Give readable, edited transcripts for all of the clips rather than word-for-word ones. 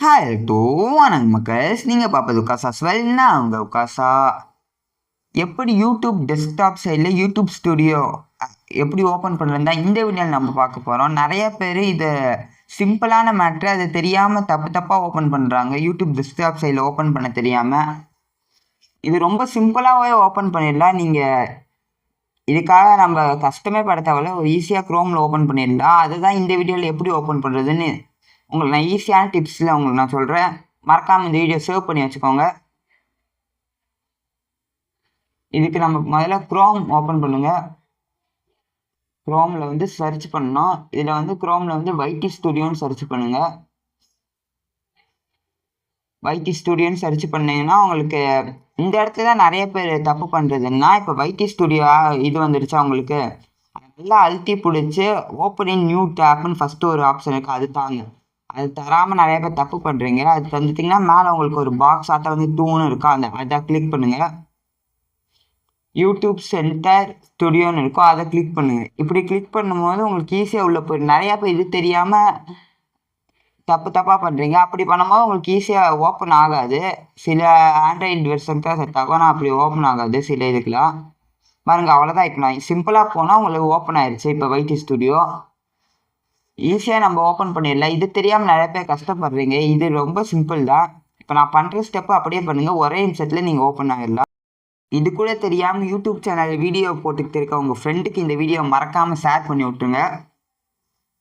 Hi two வணக்கம் மக்கள்ஸ். நீங்கள் பார்ப்பது உக்காசா ஸ்வெல்னா உங்கள் உக்காசா. எப்படி யூடியூப் டெஸ்க்டாப் சைடில் யூடியூப் ஸ்டுடியோ எப்படி ஓப்பன் பண்ணுறதா இந்த வீடியோவில் நம்ம பார்க்க போகிறோம். நிறைய பேர் இதை சிம்பிளான மேட்ரு அதை தெரியாமல் தப்பாக ஓப்பன் பண்ணுறாங்க. யூடியூப் டெஸ்க்டாப் சைடில் ஓப்பன் பண்ண தெரியாமல். இது ரொம்ப சிம்பிளாகவே ஓப்பன் பண்ணிடலாம். நீங்கள் இதுக்காக நம்ம கஷ்டமே பட தேவையில்ல, ஒரு ஈஸியாக க்ரோமில் ஓப்பன் பண்ணிடலாம். அதுதான் இந்த வீடியோவில் எப்படி ஓப்பன் பண்ணுறதுன்னு உங்களுக்கு நான் ஈஸியான டிப்ஸில் உங்களுக்கு நான் சொல்கிறேன். மறக்காமல் இந்த வீடியோ சேவ் பண்ணி வச்சுக்கோங்க. இதுக்கு நம்ம முதல்ல க்ரோம் ஓப்பன் பண்ணுங்கள். க்ரோமில் வந்து சர்ச் பண்ணணும். இதில் வந்து க்ரோமில் வந்து வைடி ஸ்டுடியோன்னு சர்ச் பண்ணுங்கள். வைடி ஸ்டுடியோன்னு சர்ச் பண்ணிங்கன்னா உங்களுக்கு இந்த இடத்துல தான் நிறைய பேர் தப்பு பண்ணுறதுன்னா, இப்போ வைடி ஸ்டுடியோ இது வந்துடுச்சு அவங்களுக்கு. நல்லா அழுத்தி பிடிச்சி ஓப்பனிங் நியூ டேப்னு ஃபஸ்ட்டு ஒரு ஆப்ஷன் இருக்குது, அது தாங்க. அது தராமல் நிறைய பேர் தப்பு பண்ணுறீங்க. அது தந்துட்டிங்கன்னா மேலே உங்களுக்கு ஒரு பாக்ஸ் ஆட்ட வந்து டூன்னு இருக்கும், அதை கிளிக் பண்ணுங்கள். யூடியூப் சென்டர் ஸ்டுடியோன்னு இருக்கும், அதை கிளிக் பண்ணுங்கள். இப்படி கிளிக் பண்ணும்போது உங்களுக்கு ஈஸியாக உள்ள போயிடும். நிறையா பேர் இது தெரியாமல் தப்பாக பண்ணுறீங்க. அப்படி பண்ணும்போது உங்களுக்கு ஈஸியாக ஓப்பன் ஆகாது. சில ஆண்ட்ராய்டு வெர்ஷன் தான் செட் ஆகும், ஆனால் அப்படி ஓப்பன் ஆகாது சில இதுக்கெலாம். பாருங்கள், அவ்வளோதான். இப்போ நான் சிம்பிளாக போனால் உங்களுக்கு ஓப்பன் ஆயிடுச்சு. இப்போ வைடி ஸ்டுடியோ ஈஸியாக நம்ம ஓப்பன் பண்ணிடலாம். இது தெரியாமல் நிறைய பேர் கஷ்டப்படுறீங்க. இது ரொம்ப சிம்பிள் தான். இப்போ நான் பண்ணுற ஸ்டெப்பு அப்படியே பண்ணுங்கள், ஒரே நிமிஷத்தில் நீங்கள் ஓப்பன் ஆகிடலாம். இது கூட தெரியாமல் யூடியூப் சேனல் வீடியோ போட்டுக்கிட்டு இருக்க உங்கள் ஃப்ரெண்டுக்கு இந்த வீடியோ மறக்காமல் ஷேர் பண்ணி விட்டுருங்க.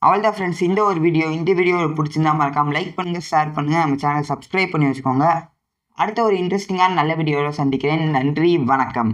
அவ்வளோதான் ஃப்ரெண்ட்ஸ், இந்த வீடியோ பிடிச்சிருந்தா மறக்காமல் லைக் பண்ணுங்கள், ஷேர் பண்ணுங்கள், நம்ம சேனல் சப்ஸ்கிரைப் பண்ணி வச்சுக்கோங்க. அடுத்த ஒரு இன்ட்ரெஸ்டிங்கான நல்ல வீடியோவில் சந்திக்கிறேன். நன்றி, வணக்கம்.